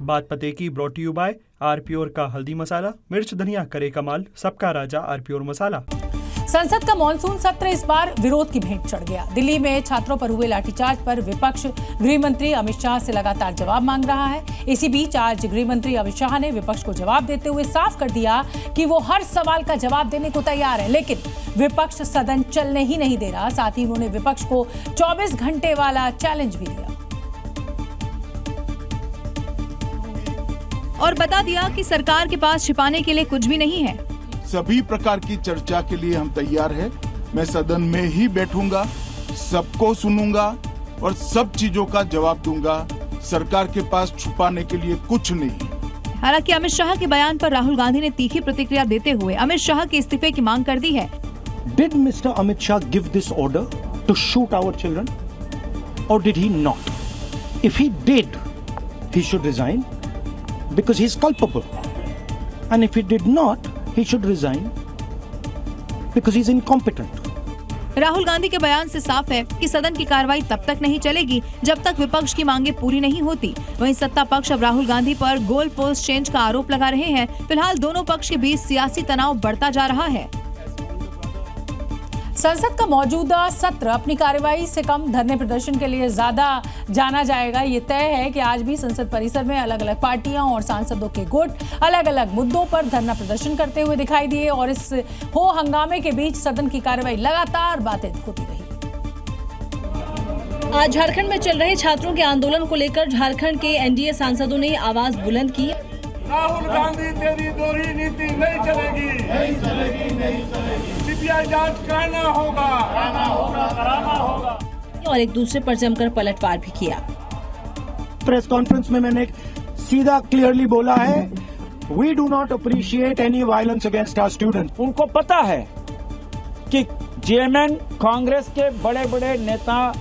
बात पते की ब्रॉट यू बाय आरप्योर का हल्दी मसाला, मिर्च धनिया करे कमाल, सबका राजा आरप्योर मसाला। संसद का मॉनसून सत्र इस बार विरोध की भेंट चढ़ गया। दिल्ली में छात्रों पर हुए लाठीचार्ज पर विपक्ष गृह मंत्री अमित शाह से लगातार जवाब मांग रहा है। इसी बीच आज गृह मंत्री अमित शाह ने विपक्ष को जवाब देते हुए साफ कर दिया कि वो हर सवाल का जवाब देने को तैयार है, लेकिन विपक्ष सदन चलने ही नहीं दे रहा। साथ ही उन्होंने विपक्ष को 24 घंटे वाला चैलेंज भी दिया और बता दिया कि सरकार के पास छिपाने के लिए कुछ भी नहीं है। सभी प्रकार की चर्चा के लिए हम तैयार हैं। मैं सदन में ही बैठूंगा, सबको सुनूंगा और सब चीजों का जवाब दूंगा। सरकार के पास छुपाने के लिए कुछ नहीं। हालांकि अमित शाह के बयान पर राहुल गांधी ने तीखी प्रतिक्रिया देते हुए अमित शाह के इस्तीफे की मांग कर दी है। Did Mr. Amit Shah give this order to shoot our children, or did he not? If he did, he should resign because he is culpable, and if he did not, he should resign because he is incompetent. Rahul Gandhi के बयान से साफ है कि सदन की कार्रवाई तब तक नहीं चलेगी जब तक विपक्ष की मांगे पूरी नहीं होती। वहीं सत्ता पक्ष अब राहुल गांधी पर गोल पोस्ट चेंज का आरोप लगा रहे हैं। फिलहाल दोनों पक्ष के बीच सियासी तनाव बढ़ता जा रहा है। संसद का मौजूदा सत्र अपनी कार्यवाही से कम धरने प्रदर्शन के लिए ज्यादा जाना जाएगा। ये तय है कि आज भी संसद परिसर में अलग अलग पार्टियां और सांसदों के गुट अलग अलग मुद्दों पर धरना प्रदर्शन करते हुए दिखाई दिए और इस हो हंगामे के बीच सदन की कार्यवाही लगातार बाधित होती रही। आज झारखंड में चल रहे छात्रों के आंदोलन को लेकर झारखंड के एनडीए सांसदों ने आवाज बुलंद की। राहुल गांधी तेरी दोहरी नीति नहीं चलेगी, नहीं चलेगी, नहीं चलेगी। सीबीआई जांच कराना होगा, कराना होगा। और एक दूसरे पर जमकर पलटवार भी किया। प्रेस कॉन्फ्रेंस में मैंने सीधा क्लियरली बोला है, we do not appreciate any violence against our student. उनको पता है कि जेएमएन कांग्रेस के बड़े बड़े नेता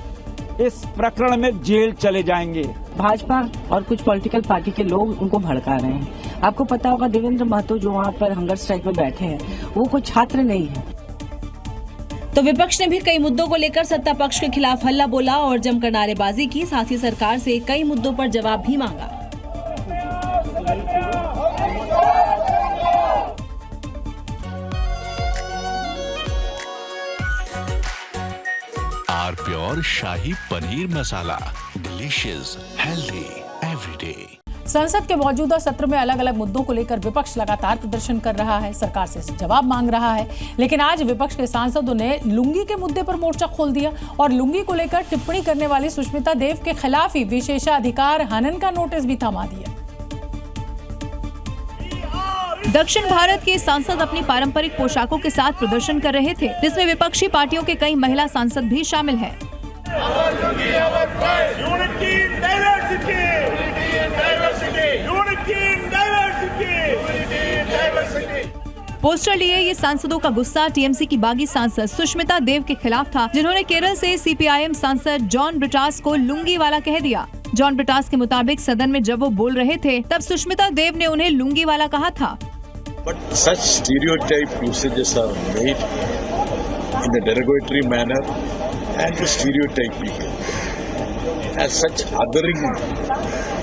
इस प्रकरण में जेल चले जाएंगे। भाजपा और कुछ पॉलिटिकल पार्टी के लोग उनको भड़का रहे हैं। आपको पता होगा देवेंद्र महतो जो वहाँ पर हंगर स्ट्राइक में बैठे हैं वो कोई छात्र नहीं है। तो विपक्ष ने भी कई मुद्दों को लेकर सत्ता पक्ष के खिलाफ हल्ला बोला और जमकर नारेबाजी की। साथ ही सरकार से कई मुद्दों पर जवाब भी मांगा। आरप्योर शाही paneer masala, delicious, healthy everyday. संसद के मौजूदा सत्र में अलग अलग मुद्दों को लेकर विपक्ष लगातार प्रदर्शन कर रहा है, सरकार से जवाब मांग रहा है। लेकिन आज विपक्ष के सांसदों ने लुंगी के मुद्दे पर मोर्चा खोल दिया और लुंगी को लेकर टिप्पणी करने वाली सुष्मिता देव के खिलाफ ही विशेषाधिकार हनन का नोटिस भी थमा दिया। दक्षिण भारत के सांसद अपनी पारंपरिक पोशाकों के साथ प्रदर्शन कर रहे थे, जिसमें विपक्षी पार्टियों के कई महिला सांसद भी शामिल हैं। पोस्टर लिए ये सांसदों का गुस्सा टीएमसी की बागी सांसद सुष्मिता देव के खिलाफ था, जिन्होंने केरल से सीपीआईएम सांसद जॉन ब्रिटास को लुंगी वाला कह दिया। जॉन ब्रिटास के मुताबिक सदन में जब वो बोल रहे थे तब सुष्मिता देव ने उन्हें लुंगी वाला कहा था। But such stereotype usages are made in a derogatory manner and to stereotype people. As such othering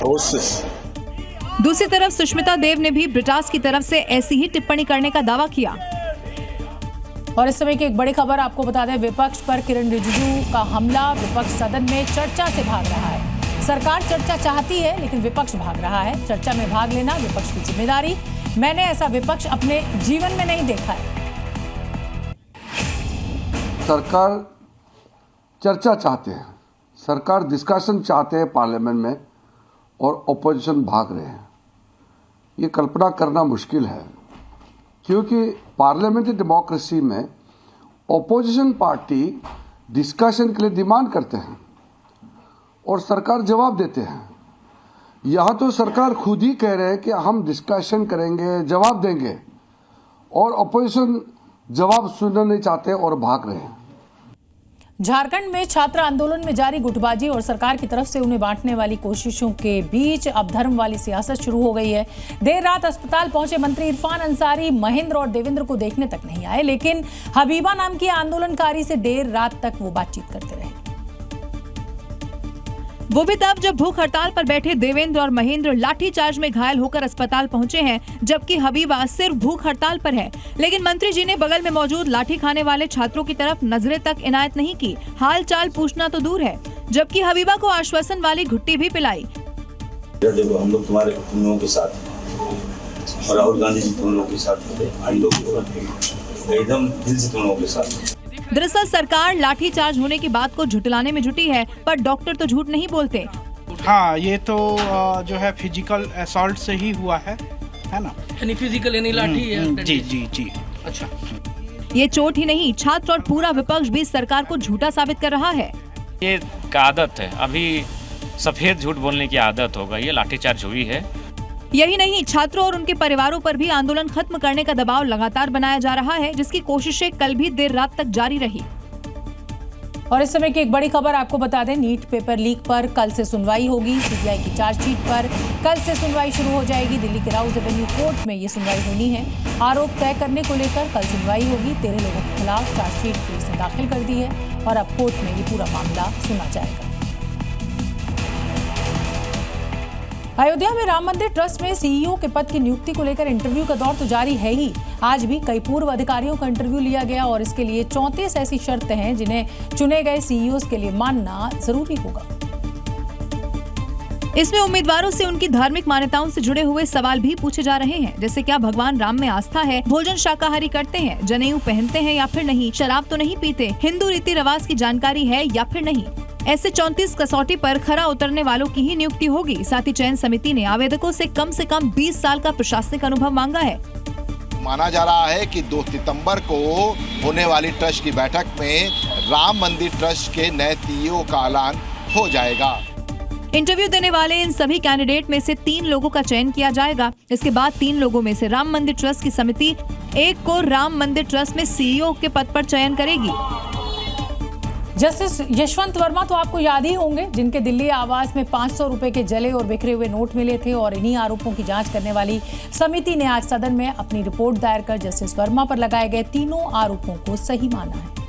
process. दूसरी तरफ सुष्मिता देव ने भी ब्रिटास की तरफ से ऐसी ही टिप्पणी करने का दावा किया। और इस समय की एक बड़ी खबर आपको बता दें, विपक्ष पर किरण रिजिजू का हमला। विपक्ष सदन में चर्चा से भाग रहा है। सरकार चर्चा चाहती है लेकिन विपक्ष भाग रहा है। चर्चा में भाग लेना विपक्ष की जिम्मेदारी। मैंने ऐसा विपक्ष अपने जीवन में नहीं देखा है। सरकार चर्चा चाहते हैं, सरकार डिस्कशन चाहते हैं पार्लियामेंट में और ओपोजिशन भाग रहे हैं। ये कल्पना करना मुश्किल है क्योंकि पार्लियामेंट्री डेमोक्रेसी में ओपोजिशन पार्टी डिस्कशन के लिए डिमांड करते हैं और सरकार जवाब देते हैं। यहाँ तो सरकार खुद ही कह रहे हैं कि हम डिस्कशन करेंगे, जवाब देंगे, और अपोजिशन जवाब सुनना नहीं चाहते और भाग रहे हैं। झारखंड में छात्र आंदोलन में जारी गुटबाजी और सरकार की तरफ से उन्हें बांटने वाली कोशिशों के बीच अब धर्म वाली सियासत शुरू हो गई है। देर रात अस्पताल पहुंचे मंत्री इरफान अंसारी महेंद्र और देवेंद्र को देखने तक नहीं आए, लेकिन हबीबा नाम की आंदोलनकारी से देर रात तक वो बातचीत करते रहे। वो भी तब जब भूख हड़ताल पर बैठे देवेंद्र और महेंद्र लाठीचार्ज में घायल होकर अस्पताल पहुंचे हैं, जबकि हबीबा सिर्फ भूख हड़ताल पर है। लेकिन मंत्री जी ने बगल में मौजूद लाठी खाने वाले छात्रों की तरफ नजरें तक इनायत नहीं की, हाल चाल पूछना तो दूर है, जबकि हबीबा को आश्वासन वाली घुट्टी भी पिलाई। देखो हम लोग तुम्हारे तुम लोगों के साथ और राहुल गांधी जी तुम लोगों के साथ थे, हम लोग एकदम दिल से तुम लोगों के साथ। दरअसल सरकार लाठीचार्ज होने की बात को झुटलाने में जुटी है, पर डॉक्टर तो झूठ नहीं बोलते। हाँ, ये तो जो है फिजिकल असॉल्ट से ही हुआ है ना? यानी फिजिकल यानी लाठी है। जी जी जी। अच्छा, ये चोट ही नहीं, छात्र और पूरा विपक्ष भी सरकार को झूठा साबित कर रहा है। ये का आदत है, अभी सफेद झूठ बोलने की आदत होगा, ये लाठीचार्ज हुई है। यही नहीं, छात्रों और उनके परिवारों पर भी आंदोलन खत्म करने का दबाव लगातार बनाया जा रहा है, जिसकी कोशिशें कल भी देर रात तक जारी रही। और इस समय की एक बड़ी खबर आपको बता दें, नीट पेपर लीक पर कल से सुनवाई होगी। सीबीआई की चार्जशीट पर कल से सुनवाई शुरू हो जाएगी। दिल्ली के राउज एवेन्यू कोर्ट में ये सुनवाई होनी है। आरोप तय करने को लेकर कल सुनवाई होगी। 13 लोगों के खिलाफ चार्जशीट पुलिस ने दाखिल कर दी है और अब कोर्ट में ये पूरा मामला सुना जाएगा। अयोध्या में राम मंदिर ट्रस्ट में सीईओ के पद की नियुक्ति को लेकर इंटरव्यू का दौर तो जारी है ही। आज भी कई पूर्व अधिकारियों का इंटरव्यू लिया गया और इसके लिए 34 ऐसी शर्तें हैं जिन्हें चुने गए सीईओ के लिए मानना जरूरी होगा। इसमें उम्मीदवारों से उनकी धार्मिक मान्यताओं से जुड़े हुए सवाल भी पूछे जा रहे हैं, जैसे क्या भगवान राम में आस्था है, भोजन शाकाहारी करते हैं, जनेऊ पहनते हैं या फिर नहीं, शराब तो नहीं पीते, हिंदू रीति रिवाज की जानकारी है या फिर नहीं। ऐसे 34 कसौटी पर खरा उतरने वालों की ही नियुक्ति होगी। साथ ही चयन समिति ने आवेदकों से कम 20 साल का प्रशासनिक अनुभव मांगा है। माना जा रहा है कि 2 सितंबर को होने वाली ट्रस्ट की बैठक में राम मंदिर ट्रस्ट के नए सीईओ का ऐलान हो जाएगा। इंटरव्यू देने वाले इन सभी कैंडिडेट में से 3 लोगों का चयन किया जाएगा। इसके बाद 3 लोगों में से राम मंदिर ट्रस्ट की समिति एक को राम मंदिर ट्रस्ट में सीईओ के पद पर चयन करेगी। जस्टिस यशवंत वर्मा तो आपको याद ही होंगे, जिनके दिल्ली आवास में 500 रुपए के जले और बिखरे हुए नोट मिले थे और इन्हीं आरोपों की जांच करने वाली समिति ने आज सदन में अपनी रिपोर्ट दायर कर जस्टिस वर्मा पर लगाए गए तीनों आरोपों को सही माना है।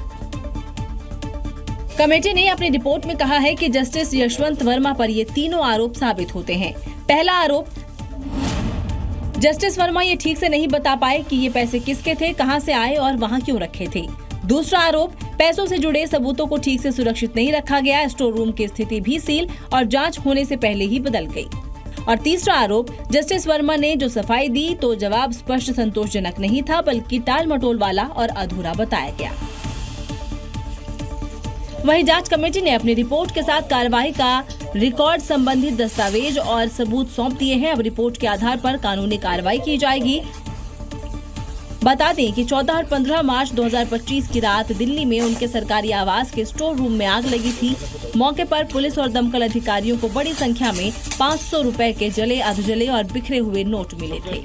कमेटी ने अपनी रिपोर्ट में कहा है कि जस्टिस यशवंत वर्मा पर ये तीनों आरोप साबित होते हैं। पहला आरोप, जस्टिस वर्मा ये ठीक से नहीं बता पाए कि ये पैसे किसके थे, कहां से आए और वहां क्यों रखे थे। दूसरा आरोप, पैसों से जुड़े सबूतों को ठीक से सुरक्षित नहीं रखा गया, स्टोर रूम की स्थिति भी सील और जांच होने से पहले ही बदल गई। और तीसरा आरोप, जस्टिस वर्मा ने जो सफाई दी तो जवाब स्पष्ट संतोषजनक नहीं था, बल्कि टाल मटोल वाला और अधूरा बताया गया। वहीं जांच कमेटी ने अपनी रिपोर्ट के साथ कार्रवाई का रिकॉर्ड संबंधित दस्तावेज और सबूत सौंप दिए हैं। अब रिपोर्ट के आधार पर कानूनी कार्रवाई की जाएगी। बता दें कि 14 और 15 मार्च 2025 की रात दिल्ली में उनके सरकारी आवास के स्टोर रूम में आग लगी थी। मौके पर पुलिस और दमकल अधिकारियों को बड़ी संख्या में 500 रुपए के जले, अधजले और बिखरे हुए नोट मिले थे।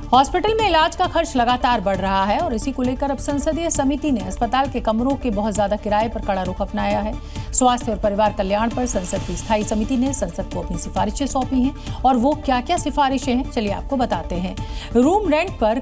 हॉस्पिटल में इलाज का खर्च लगातार बढ़ रहा है और इसी को लेकर अब संसदीय समिति ने अस्पताल के कमरों के बहुत ज्यादा किराए पर कड़ा रुख अपनाया है। स्वास्थ्य और परिवार कल्याण पर संसद की स्थायी समिति ने संसद को अपनी सिफारिशें सौंपी हैं और वो क्या क्या सिफारिशें हैं चलिए आपको बताते हैं। रूम रेंट पर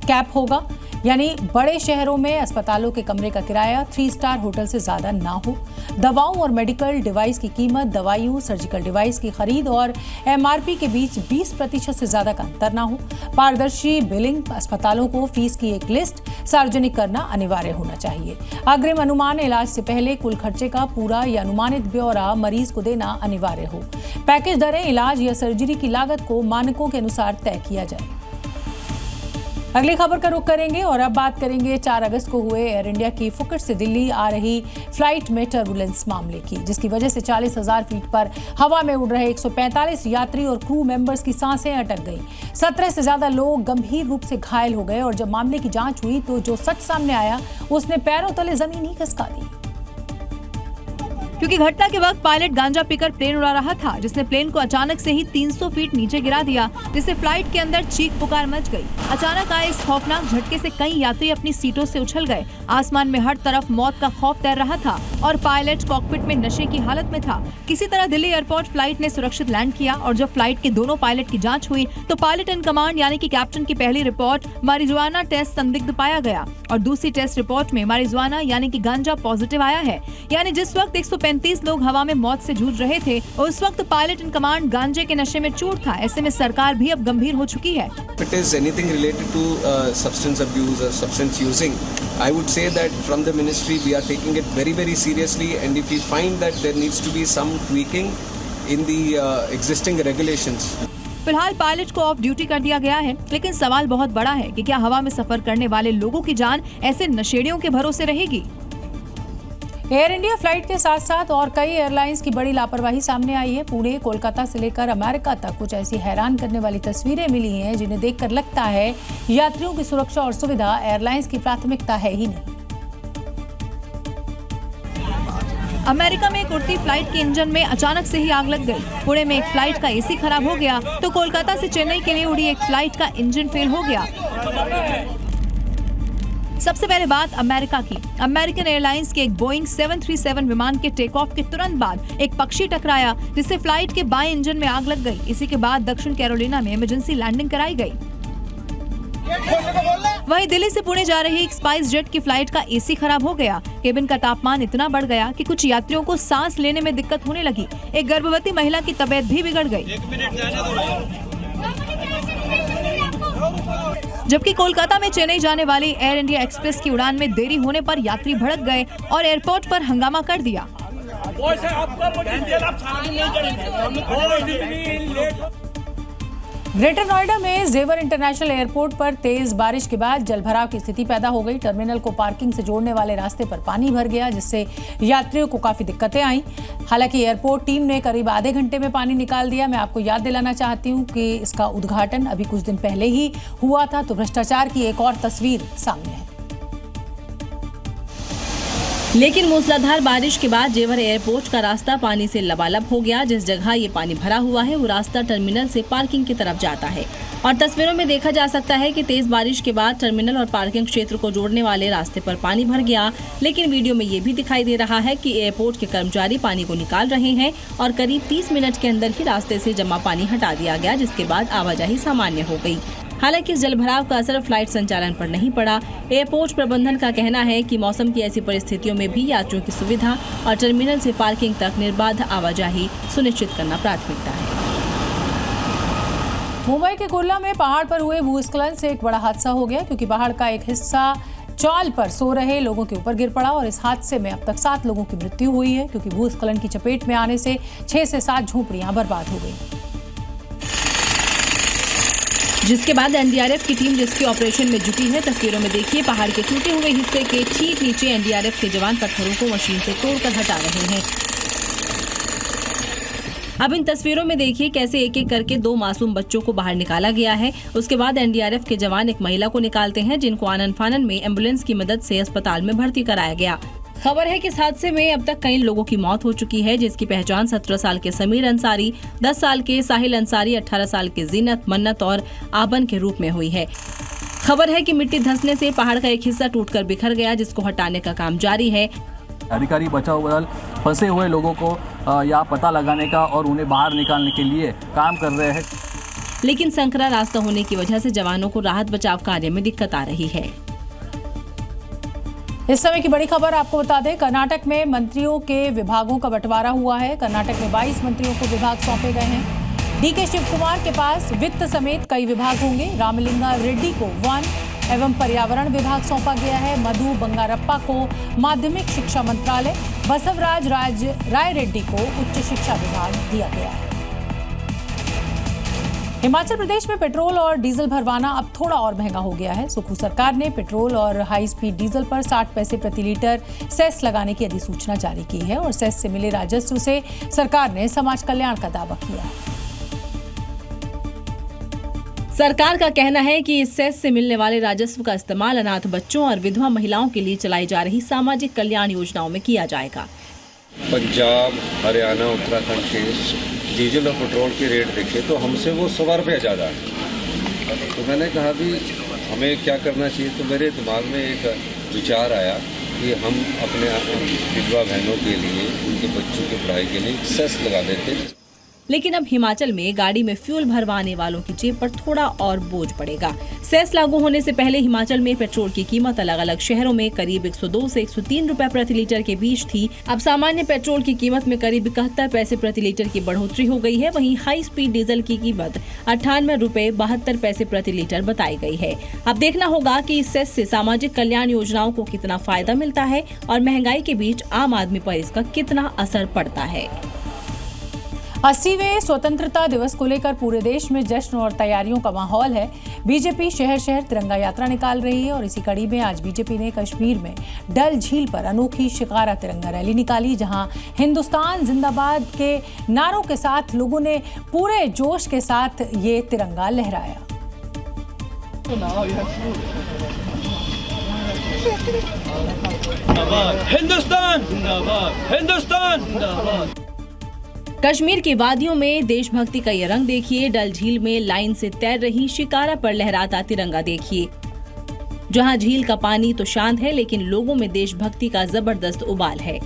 कैप होगा, यानी बड़े शहरों में अस्पतालों के कमरे का किराया 3 स्टार होटल से ज्यादा ना हो। दवाओं और मेडिकल डिवाइस की कीमत, दवाइयों, सर्जिकल डिवाइस की खरीद और एमआरपी के बीच 20% से ज्यादा का अंतर ना हो। पारदर्शी बिलिंग, अस्पतालों को फीस की एक लिस्ट सार्वजनिक करना अनिवार्य होना चाहिए। अग्रिम अनुमान, इलाज से पहले कुल खर्चे का पूरा या अनुमानित ब्यौरा मरीज को देना अनिवार्य हो। पैकेज दरें इलाज या सर्जरी की लागत को मानकों के अनुसार तय किया जाए। अगली खबर का रुख करेंगे और अब बात करेंगे 4 अगस्त को हुए एयर इंडिया की फुकेट से दिल्ली आ रही फ्लाइट में टर्बुलेंस मामले की, जिसकी वजह से 40,000 फीट पर हवा में उड़ रहे 145 यात्री और क्रू मेंबर्स की सांसें अटक गईं। 17 से ज्यादा लोग गंभीर रूप से घायल हो गए और जब मामले की जांच हुई तो जो सच सामने आया उसने पैरों तले जमीन ही खिसका दी। क्योंकि घटना के वक्त पायलट गांजा पीकर प्लेन उड़ा रहा था, जिसने प्लेन को अचानक से ही 300 फीट नीचे गिरा दिया, जिससे फ्लाइट के अंदर चीख पुकार मच गई। अचानक आए इस खौफनाक झटके से कई यात्री अपनी सीटों से उछल गए। आसमान में हर तरफ मौत का खौफ तैर रहा था और पायलट कॉकपिट में नशे की हालत में था। किसी तरह दिल्ली एयरपोर्ट फ्लाइट ने सुरक्षित लैंड किया और जब फ्लाइट के दोनों पायलट की जाँच हुई तो पायलट इन कमांड यानी कि कैप्टन की पहली रिपोर्ट मारिजुआना टेस्ट संदिग्ध पाया गया और दूसरी टेस्ट रिपोर्ट में मारिजुआना यानी कि गांजा पॉजिटिव आया है। यानी जिस वक्त 135 35 लोग हवा में मौत से जूझ रहे थे। उस वक्त पायलट इन कमांड गांजे के नशे में चूर था। ऐसे में सरकार भी अब गंभीर हो चुकी है। If it is anything related to substance abuse or substance using, I would say that from the ministry we are taking it very, very seriously, and if we find that there needs to be some tweaking in the existing regulations. फिलहाल pilot को of duty कर दिया गया है, लेकिन सवाल बहुत बड़ा है कि क्या हवा में सफर करने वाले लोगों की जान ऐसे नशेड़ियों के भरोसे रहेगी। एयर इंडिया फ्लाइट के साथ साथ और कई एयरलाइंस की बड़ी लापरवाही सामने आई है। पुणे, कोलकाता से लेकर अमेरिका तक कुछ ऐसी हैरान करने वाली तस्वीरें मिली हैं जिन्हें देखकर लगता है यात्रियों की सुरक्षा और सुविधा एयरलाइंस की प्राथमिकता है ही नहीं। अमेरिका में एक उड़ती फ्लाइट के इंजन में अचानक से ही आग लग गई। पुणे में एक फ्लाइट का एसी खराब हो गया तो कोलकाता से चेन्नई के लिए उड़ी एक फ्लाइट का इंजन फेल हो गया। सबसे पहले बात अमेरिका की। अमेरिकन एयरलाइंस के एक बोइंग 737 विमान के टेक ऑफ के तुरंत बाद एक पक्षी टकराया, जिससे फ्लाइट के बाएं इंजन में आग लग गई। इसी के बाद दक्षिण कैरोलिना में इमरजेंसी लैंडिंग कराई गई। वहीं दिल्ली से पुणे जा रही एक स्पाइस जेट की फ्लाइट का एसी खराब हो गया। केबिन का तापमान इतना बढ़ गया कि कुछ यात्रियों को सांस लेने में दिक्कत होने लगी। एक गर्भवती महिला की तबीयत भी बिगड़ गई। जबकि कोलकाता में चेन्नई जाने वाली एयर इंडिया एक्सप्रेस की उड़ान में देरी होने पर यात्री भड़क गए और एयरपोर्ट पर हंगामा कर दिया। ग्रेटर नोएडा में जेवर इंटरनेशनल एयरपोर्ट पर तेज बारिश के बाद जलभराव की स्थिति पैदा हो गई। टर्मिनल को पार्किंग से जोड़ने वाले रास्ते पर पानी भर गया, जिससे यात्रियों को काफी दिक्कतें आईं। हालांकि एयरपोर्ट टीम ने करीब आधे घंटे में पानी निकाल दिया। मैं आपको याद दिलाना चाहती हूं कि इसका उद्घाटन अभी कुछ दिन पहले ही हुआ था, तो भ्रष्टाचार की एक और तस्वीर सामने है। लेकिन मूसलाधार बारिश के बाद जेवर एयरपोर्ट का रास्ता पानी से लबालब हो गया। जिस जगह ये पानी भरा हुआ है वो रास्ता टर्मिनल से पार्किंग की तरफ जाता है और तस्वीरों में देखा जा सकता है कि तेज बारिश के बाद टर्मिनल और पार्किंग क्षेत्र को जोड़ने वाले रास्ते पर पानी भर गया। लेकिन वीडियो में ये भी दिखाई दे रहा है कि एयरपोर्ट के कर्मचारी पानी को निकाल रहे हैं और करीब 30 मिनट के अंदर ही रास्ते से जमा पानी हटा दिया गया, जिसके बाद आवाजाही सामान्य हो गई। हालांकि इस जलभराव का असर फ्लाइट संचालन पर नहीं पड़ा। एयरपोर्ट प्रबंधन का कहना है कि मौसम की ऐसी परिस्थितियों में भी यात्रियों की सुविधा और टर्मिनल से पार्किंग तक निर्बाध आवाजाही सुनिश्चित करना प्राथमिकता है। मुंबई के कुर्ला में पहाड़ पर हुए भूस्खलन से एक बड़ा हादसा हो गया, क्योंकि पहाड़ का एक हिस्सा चाल पर सो रहे लोगों के ऊपर गिर पड़ा और इस हादसे में अब तक 7 लोगों की मृत्यु हुई है, क्योंकि भूस्खलन की चपेट में आने से 6 से 7 झोपड़ियां बर्बाद हो गई। जिसके बाद एनडीआरएफ की टीम रेस्क्यू ऑपरेशन में जुटी है। तस्वीरों में देखिए पहाड़ के टूटे हुए हिस्से के ठीक नीचे एनडीआरएफ के जवान पत्थरों को मशीन से तोड़कर हटा रहे हैं। अब इन तस्वीरों में देखिए कैसे एक एक करके 2 मासूम बच्चों को बाहर निकाला गया है। उसके बाद एनडीआरएफ के जवान एक महिला को निकालते हैं, जिनको आनन फानन में एम्बुलेंस की मदद से अस्पताल में भर्ती कराया गया। खबर है कि इस हादसे में अब तक कई लोगों की मौत हो चुकी है, जिसकी पहचान 17 साल के समीर अंसारी, 10 साल के साहिल अंसारी, 18 साल के जीनत, मन्नत और आबन के रूप में हुई है। खबर है कि मिट्टी धंसने से पहाड़ का एक हिस्सा टूटकर बिखर गया, जिसको हटाने का काम जारी है। अधिकारी बचाव दल फंसे हुए लोगों को या पता लगाने का और उन्हें बाहर निकालने के लिए काम कर रहे हैं। लेकिन संकरा रास्ता होने की वजह से जवानों को राहत बचाव कार्य में दिक्कत आ रही है। इस समय की बड़ी खबर आपको बता दें, कर्नाटक में मंत्रियों के विभागों का बंटवारा हुआ है। कर्नाटक में 22 मंत्रियों को विभाग सौंपे गए हैं। डीके शिव कुमार के पास वित्त समेत कई विभाग होंगे। रामलिंगा रेड्डी को वन एवं पर्यावरण विभाग सौंपा गया है। मधु बंगारप्पा को माध्यमिक शिक्षा मंत्रालय, बसवराज राय रेड्डी को उच्च शिक्षा विभाग दिया गया है। हिमाचल प्रदेश में पेट्रोल और डीजल भरवाना अब थोड़ा और महंगा हो गया है। सुखू सरकार ने पेट्रोल और हाई स्पीड डीजल पर 60 पैसे प्रति लीटर सेस लगाने की अधिसूचना जारी की है और सेस से मिले राजस्व से सरकार ने समाज कल्याण का दावा किया है। सरकार का कहना है कि इस सेस से मिलने वाले राजस्व का इस्तेमाल अनाथ बच्चों और विधवा महिलाओं के लिए चलाई जा रही सामाजिक कल्याण योजनाओं में किया जाएगा। पंजाब, हरियाणा, उत्तराखंड के डीजल और पेट्रोल के रेट देखे तो हमसे वो 100 रुपये ज़्यादा है। तो मैंने कहा भी हमें क्या करना चाहिए, तो मेरे दिमाग में एक विचार आया कि हम अपने विधवा बहनों के लिए, उनके बच्चों की पढ़ाई के लिए सेस लगा देते। लेकिन अब हिमाचल में गाड़ी में फ्यूल भरवाने वालों की जेब पर थोड़ा और बोझ पड़ेगा। सेस लागू होने से पहले हिमाचल में पेट्रोल की कीमत अलग अलग शहरों में करीब 102 से 103 रुपए प्रति लीटर के बीच थी। अब सामान्य पेट्रोल की कीमत में करीब 71 पैसे प्रति लीटर की बढ़ोतरी हो गई है। वहीं हाई स्पीड डीजल की कीमत 98 रुपए 72 पैसे प्रति लीटर बताई गई है। अब देखना होगा कि इस सेस से सामाजिक कल्याण योजनाओं को कितना फायदा मिलता है और महंगाई के बीच आम आदमी पर इसका कितना असर पड़ता है। 80वें स्वतंत्रता दिवस को लेकर पूरे देश में जश्न और तैयारियों का माहौल है। बीजेपी शहर शहर तिरंगा यात्रा निकाल रही है और इसी कड़ी में आज बीजेपी ने कश्मीर में डल झील पर अनोखी शिकारा तिरंगा रैली निकाली, जहां हिंदुस्तान जिंदाबाद के नारों के साथ लोगों ने पूरे जोश के साथ ये तिरंगा लहराया। हिंदुस्तान जिंदाबाद, हिंदुस्तान जिंदाबाद। कश्मीर की वादियों में देशभक्ति का ये रंग देखिए। डल झील में लाइन से तैर रही शिकारा पर लहराता तिरंगा देखिए। जहां झील का पानी तो शांत है, लेकिन लोगों में देशभक्ति का जबरदस्त उबाल है।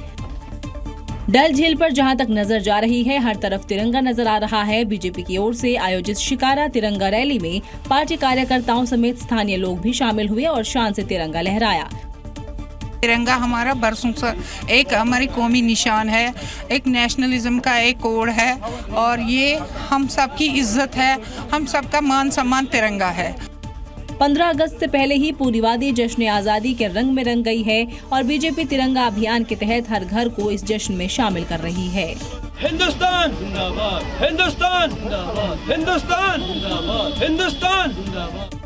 डल झील पर जहां तक नजर जा रही है, हर तरफ तिरंगा नजर आ रहा है। बीजेपी की ओर से आयोजित शिकारा तिरंगा रैली में पार्टी कार्यकर्ताओं समेत स्थानीय लोग भी शामिल हुए और शान से तिरंगा लहराया। तिरंगा हमारा बरसों से एक हमारी कौमी निशान है, एक नेशनलिज्म का एक कोड है और ये हम सबकी इज्जत है, हम सबका मान सम्मान तिरंगा है। 15 अगस्त से पहले ही पूरी वादी जश्न आजादी के रंग में रंग गई है और बीजेपी तिरंगा अभियान के तहत हर घर को इस जश्न में शामिल कर रही है। हिंदुस्तान जिंदाबाद, हिंदुस्तान जिंदाबाद, हिंदुस्तान जिंदाबाद, हिंदुस्तान जिंदाबाद।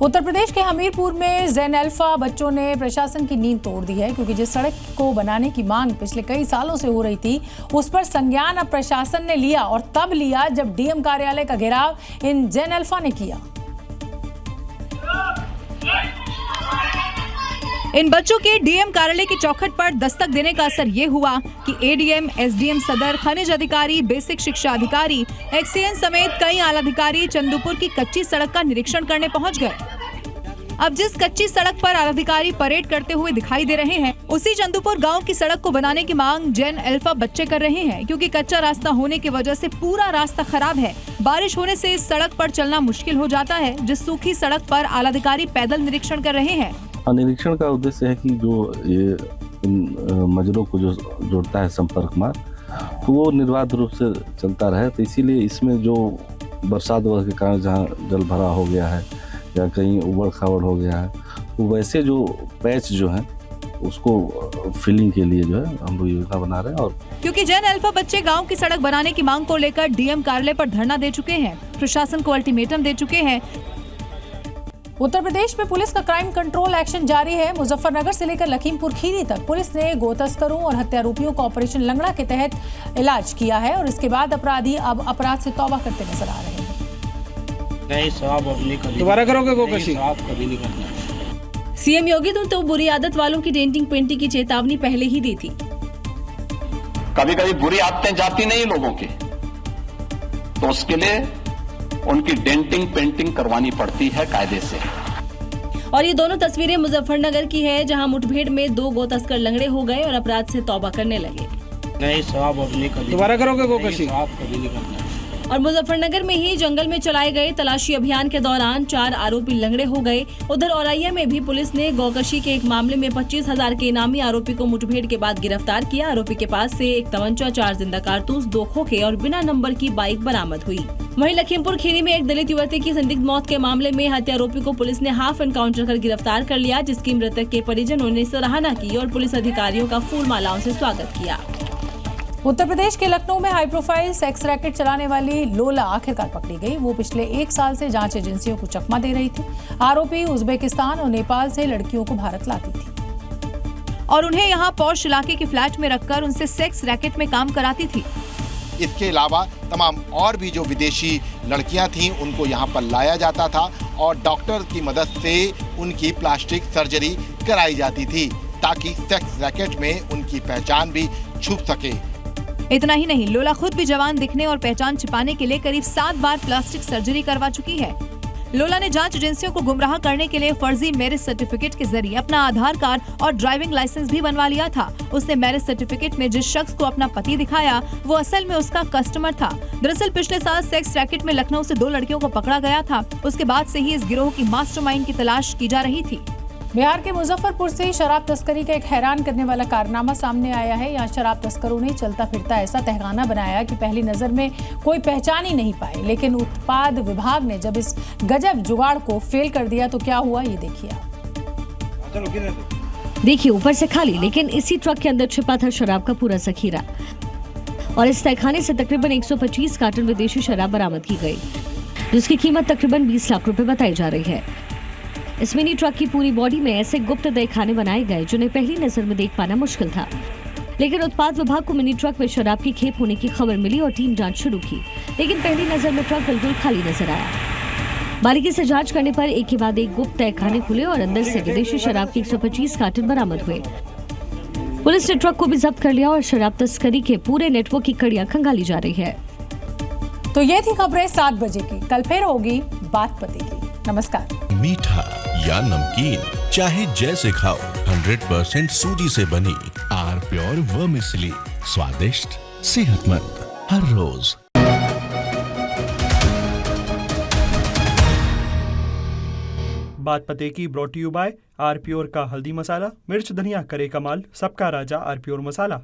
उत्तर प्रदेश के हमीरपुर में ज़ैन अल्फा बच्चों ने प्रशासन की नींद तोड़ दी है, क्योंकि जिस सड़क को बनाने की मांग पिछले कई सालों से हो रही थी, उस पर संज्ञान अब प्रशासन ने लिया और तब लिया जब डीएम कार्यालय का घेराव इन ज़ैन अल्फा ने किया। इन बच्चों के डीएम कार्यालय की चौखट पर दस्तक देने का असर ये हुआ कि एडीएम, एसडीएम सदर, खनिज अधिकारी, बेसिक शिक्षा अधिकारी, एक्सीएन समेत कई आला अधिकारी चंदूपुर की कच्ची सड़क का निरीक्षण करने पहुंच गए। अब जिस कच्ची सड़क पर आला अधिकारी परेड करते हुए दिखाई दे रहे हैं, उसी चंदूपुर गांव की सड़क को बनाने की मांग ज़ैन अल्फा बच्चे कर रहे हैं, क्योंकि कच्चा रास्ता होने की वजह से पूरा रास्ता खराब है। बारिश होने से इस सड़क पर चलना मुश्किल हो जाता है, जिस सूखी सड़क पर आला अधिकारी पैदल निरीक्षण कर रहे हैं। निरीक्षण का उद्देश्य है कि जो ये मजरों को जो जोड़ता है संपर्क मार्ग, तो वो निर्बाध रूप से चलता रहे। तो इसीलिए इसमें जो बरसात के कारण जहाँ जल भरा हो गया है या कहीं उबड़ खाबड़ हो गया है, तो वैसे जो पैच जो है उसको फिलिंग के लिए जो है हम लोग योजना बना रहे हैं। और क्योंकि ज़ैन अल्फा बच्चे गांव की सड़क बनाने की मांग को लेकर डीएम कार्यालय पर धरना दे चुके हैं, प्रशासन को अल्टीमेटम दे चुके हैं। उत्तर प्रदेश में पुलिस का क्राइम कंट्रोल एक्शन जारी है। मुजफ्फरनगर से लेकर लखीमपुर खीरी तक पुलिस ने गो तस्करों और हत्यारोपियों को ऑपरेशन लंगड़ा के तहत इलाज किया है और इसके बाद अपराधी अब अपराध से तौबा करते नजर आ रहे हैं। नहीं साहब, अब नहीं कभी दोबारा करोगे गोकशी? कभी नहीं करना। सीएम योगी ने तो बुरी आदत वालों की डेंटिंग पेंटिंग की चेतावनी पहले ही दी थी। कभी कभी बुरी आदतें जाती नहीं लोगों की, तो उसके लिए उनकी डेंटिंग पेंटिंग करवानी पड़ती है कायदे से। और ये दोनों तस्वीरें मुजफ्फरनगर की है, जहां मुठभेड़ में 2 गो तस्कर लंगड़े हो गए और अपराध से तौबा करने लगे। नहीं साहब, अब नहीं कभी दोबारा करोगे गोकशी? कभी नहीं करना। और मुजफ्फरनगर में ही जंगल में चलाए गए तलाशी अभियान के दौरान 4 आरोपी लंगड़े हो गए। उधर औरैया में भी पुलिस ने गौकशी के एक मामले में 25,000 के इनामी आरोपी को मुठभेड़ के बाद गिरफ्तार किया। आरोपी के पास से एक तमंचा, 4 जिंदा कारतूस, 2 खोखे और बिना नंबर की बाइक बरामद हुई। वहीं लखीमपुर खीरी में एक दलित युवती की संदिग्ध मौत के मामले में हत्यारोपी को पुलिस ने हाफ एनकाउंटर कर गिरफ्तार कर लिया, जिसकी मृतक के परिजनों ने सराहना की और पुलिस अधिकारियों का फूल मालाओं से स्वागत किया। उत्तर प्रदेश के लखनऊ में हाई प्रोफाइल सेक्स रैकेट चलाने वाली लोला आखिरकार पकड़ी गई। वो पिछले 1 साल से जांच एजेंसियों को चकमा दे रही थी। आरोपी उज्बेकिस्तान और नेपाल से लड़कियों को भारत लाती थी और उन्हें यहाँ पॉश इलाके के फ्लैट में रखकर उनसे सेक्स रैकेट में काम कराती थी। इसके अलावा तमाम और भी जो विदेशी लड़कियां थीं उनको यहाँ पर लाया जाता था और डॉक्टर की मदद से उनकी प्लास्टिक सर्जरी कराई जाती थी, ताकि सेक्स रैकेट में उनकी पहचान भी छुप सके। इतना ही नहीं, लोला खुद भी जवान दिखने और पहचान छिपाने के लिए करीब 7 बार प्लास्टिक सर्जरी करवा चुकी है। लोला ने जांच एजेंसियों को गुमराह करने के लिए फर्जी मैरिज सर्टिफिकेट के जरिए अपना आधार कार्ड और ड्राइविंग लाइसेंस भी बनवा लिया था। उसने मैरिज सर्टिफिकेट में जिस शख्स को अपना पति दिखाया वो असल में उसका कस्टमर था। दरअसल पिछले साल सेक्स रैकेट में लखनऊ से 2 लड़कियों को पकड़ा गया था। उसके बाद से ही इस गिरोह की मास्टरमाइंड की तलाश की जा रही थी। बिहार के मुजफ्फरपुर से शराब तस्करी का एक हैरान करने वाला कारनामा सामने आया है। यहाँ शराब तस्करों ने चलता फिरता ऐसा तहखाना बनाया कि पहली नजर में कोई पहचान ही नहीं पाए, लेकिन उत्पाद विभाग ने जब इस गजब जुगाड़ को फेल कर दिया तो क्या हुआ ये देखिए। देखिए ऊपर से खाली, लेकिन इसी ट्रक के अंदर छिपा था शराब का पूरा जखीरा और इस तहखाने से तकरीबन 125 कार्टन विदेशी शराब बरामद की गई, जिसकी कीमत तकरीबन 20 लाख रुपए बताई जा रही है। इस मिनी ट्रक की पूरी बॉडी में ऐसे गुप्त तहखाने बनाए गए जिन्हें पहली नजर में देख पाना मुश्किल था, लेकिन उत्पाद विभाग को मिनी ट्रक में शराब की खेप होने की खबर मिली और टीम जांच शुरू की, लेकिन पहली नजर में ट्रक बिल्कुल खाली नजर आया। बारीकी से जांच करने पर एक के बाद एक गुप्त तहखाने खुले और अंदर से विदेशी शराब की 125 कार्टन बरामद हुए। पुलिस ने ट्रक को भी जब्त कर लिया और शराब तस्करी के पूरे नेटवर्क की कड़ियां खंगाली जा रही है। तो ये थी खबरें 7 बजे की। कल फिर होगी बात पते की। नमस्कार। मीठा या नमकीन, चाहे जैसे खाओ, 100% सूजी से बनी आर प्योर वर्मिसेली, स्वादिष्ट, सेहतमंद हर रोज। बात पते की brought you by R Pure का हल्दी मसाला, मिर्च धनिया करे कमाल, सबका राजा आर प्योर मसाला।